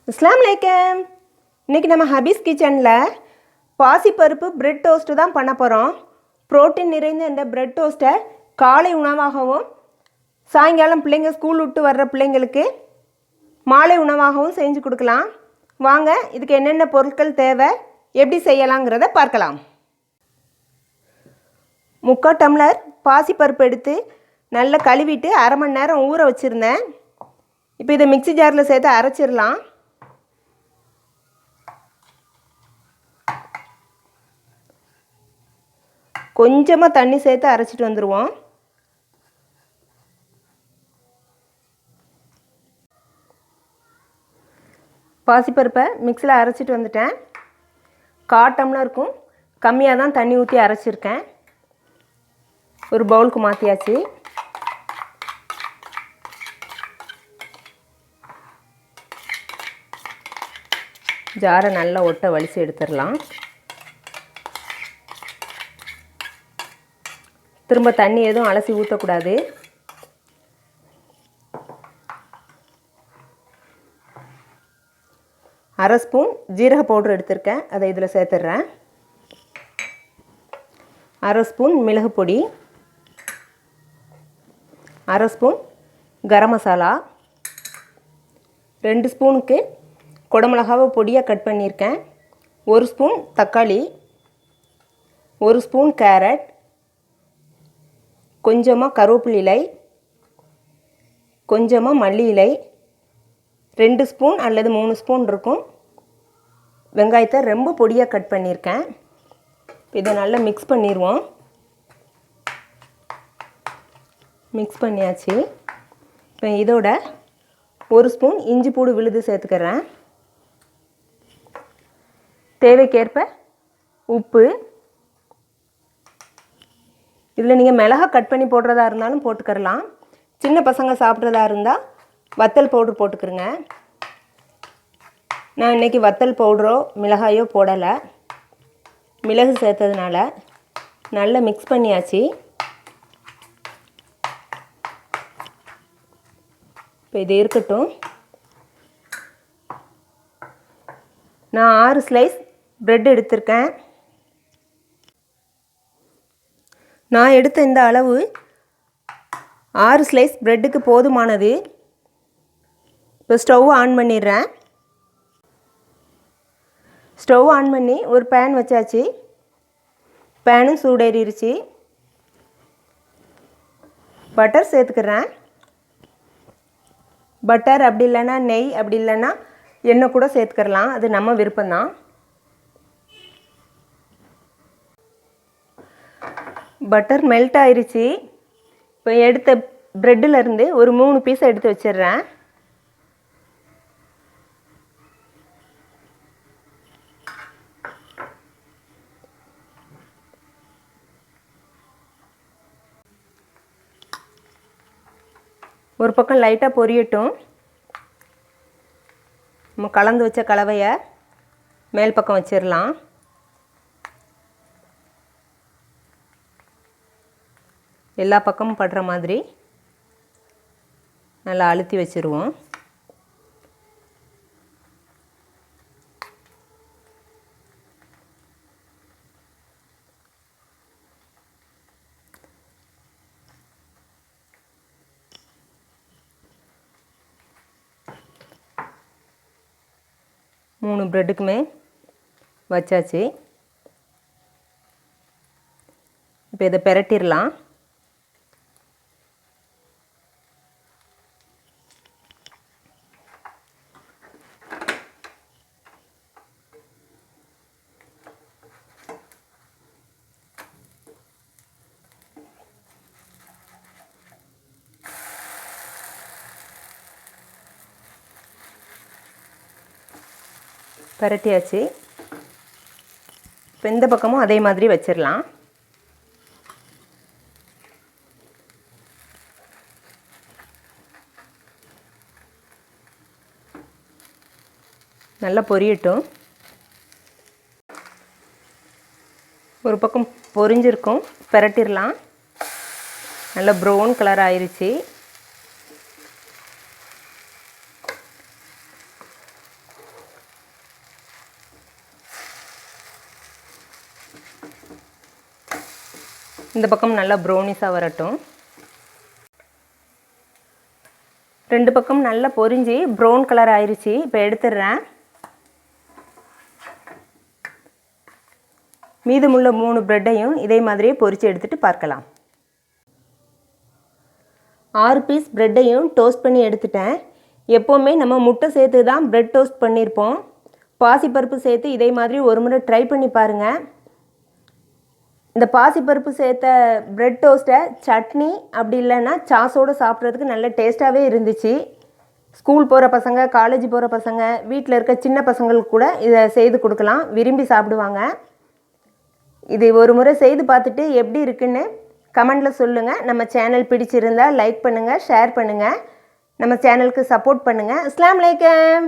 அஸ்ஸலாமு அலைக்கும். இன்றைக்கி நம்ம ஹபீஸ் கிச்சனில் பாசிப்பருப்பு பிரெட் டோஸ்ட்டு தான் பண்ண போகிறோம். புரோட்டீன் நிறைந்த இந்த பிரெட் டோஸ்ட்டை காலை உணவாகவும் சாயங்காலம் பிள்ளைங்க ஸ்கூல் விட்டு வர்ற பிள்ளைங்களுக்கு மாலை உணவாகவும் செஞ்சு கொடுக்கலாம். வாங்க இதுக்கு என்னென்ன பொருட்கள் தேவை, எப்படி செய்யலாங்கிறத பார்க்கலாம். 3/4 டம்ளர் பாசிப்பருப்பு எடுத்து நல்லா கழுவிட்டு அரை மணி நேரம் ஊற வச்சுருந்தேன். இப்போ இதை மிக்ஸி ஜாரில் சேர்த்து அரைச்சிடலாம். கொஞ்சமாக தண்ணி சேர்த்து அரைச்சிட்டு வந்துடுவோம். பாசிப்பருப்பை மிக்ஸியில் அரைச்சிட்டு வந்துட்டேன். 1/4 டம்ளருக்கும் கம்மியாக தான் தண்ணி ஊற்றி அரைச்சிருக்கேன். ஒரு பவுலுக்கு மாற்றியாச்சு. ஜாரை நல்லா ஒட்ட வலிச்சு எடுத்துடலாம். திரும்ப தண்ணி எதுவும் அலசி ஊற்றக்கூடாது. அரை ஸ்பூன் ஜீரக பவுடர் எடுத்திருக்கேன், அதை இதில் சேர்த்துட்றேன். அரை ஸ்பூன் மிளகு பொடி, அரை ஸ்பூன் கரம் மசாலா, 2 ஸ்பூனுக்கு குடமிளகாவை பொடியாக கட் பண்ணியிருக்கேன், 1 ஸ்பூன் தக்காளி, 1 ஸ்பூன் கேரட், கொஞ்சமாக கருவேப்பிலை இலை, கொஞ்சமாக மல்லி இலை, 2 ஸ்பூன் அல்லது 3 ஸ்பூன் இருக்கும் வெங்காயத்தை ரொம்ப பொடியாக கட் பண்ணியிருக்கேன். இதை நல்லா மிக்ஸ் பண்ணிடுவோம். மிக்ஸ் பண்ணியாச்சு. இப்போ இதோட 1 ஸ்பூன் இஞ்சி பூடு விழுது சேர்த்துக்கிறேன். தேவைக்கேற்ப உப்பு. இதில் நீங்கள் மிளகாய் கட் பண்ணி போடுறதா இருந்தாலும் போட்டுக்கிறலாம். சின்ன பசங்க சாப்பிட்றதா இருந்தால் வத்தல் பவுட்ரு போட்டுக்கிறங்க. நான் இன்றைக்கி வத்தல் பவுடரோ மிளகாயோ போடலை, மிளகு சேர்த்ததுனால. நல்லா மிக்ஸ் பண்ணியாச்சு. இப்போ இது இருக்கட்டும். நான் 6 ஸ்லைஸ் ப்ரெட் எடுத்திருக்கேன். நான் எடுத்த இந்த அளவு 6 ஸ்லைஸ் ப்ரெட்டுக்கு போதுமானது. இப்போ ஸ்டவ் ஆன் பண்ணிடுறேன். ஸ்டவ் ஆன் பண்ணி ஒரு பேன் வச்சாச்சு. பேனும் சூடேறிடுச்சு. பட்டர் சேர்த்துக்கிறேன். பட்டர் அப்படி இல்லைன்னா நெய், அப்படி இல்லைன்னா எண்ணெய் கூட சேர்த்துக்கிறலாம், அது நம்ம விருப்பம்தான். பட்டர் மெல்ட் ஆயிடுச்சு. இப்போ எடுத்த ப்ரெட்டிலேருந்து ஒரு 3 பீஸ் எடுத்து வச்சிடுறேன். ஒரு பக்கம் லைட்டாக பொரியட்டும். நம்ம கலந்து வச்ச கலவையை மேல் பக்கம் வச்சிடலாம். எல்லா பக்கமும் படுற மாதிரி நல்லா அழுத்தி வச்சுருவோம். மூணு ப்ரெட்டுக்குமே வச்சாச்சு. இப்போ இதை பிரட்டிடலாம். பரட்டியாச்சு. இப்போ இந்த பக்கமும் அதே மாதிரி வச்சிடலாம். நல்லா பொரியட்டும். ஒரு பக்கம் பொரிஞ்சிருக்கும், பரட்டிடலாம். நல்லா ப்ரௌன் கலர் ஆயிருச்சு. இந்த பக்கம் நல்லா ப்ரௌனிஸாக வரட்டும். 2 பக்கம் நல்லா பொரிஞ்சு ப்ரௌன் கலர் ஆயிடுச்சு. இப்போ எடுத்துடுறேன். மீதமுள்ள 3 ப்ரெட்டையும் இதே மாதிரியே பொரித்து எடுத்துகிட்டு பார்க்கலாம். 6 பீஸ் ப்ரெட்டையும் டோஸ்ட் பண்ணி எடுத்துட்டேன். எப்போவுமே நம்ம முட்டை சேர்த்து தான் ப்ரெட் டோஸ்ட் பண்ணியிருப்போம். பாசிப்பருப்பு சேர்த்து இதே மாதிரி ஒரு முறை ட்ரை பண்ணி பாருங்கள். இந்த பாசிப்பருப்பு சேர்த்த ப்ரெட் டோஸ்ட்டை சட்னி அப்படி இல்லைன்னா சாஸோடு சாப்பிட்றதுக்கு நல்ல டேஸ்ட்டாகவே இருந்துச்சு. ஸ்கூல் போகிற பசங்க, காலேஜ் போகிற பசங்க, வீட்டில் இருக்க சின்ன பசங்களுக்கு கூட இதை செய்து கொடுக்கலாம், விரும்பி சாப்பிடுவாங்க. இது ஒரு முறை செய்து பார்த்துட்டு எப்படி இருக்குன்னு கமெண்டில் சொல்லுங்கள். நம்ம சேனல் பிடிச்சிருந்தால் லைக் பண்ணுங்கள், ஷேர் பண்ணுங்கள், நம்ம சேனலுக்கு சப்போர்ட் பண்ணுங்கள். அஸ்ஸலாமு அலைக்கும்.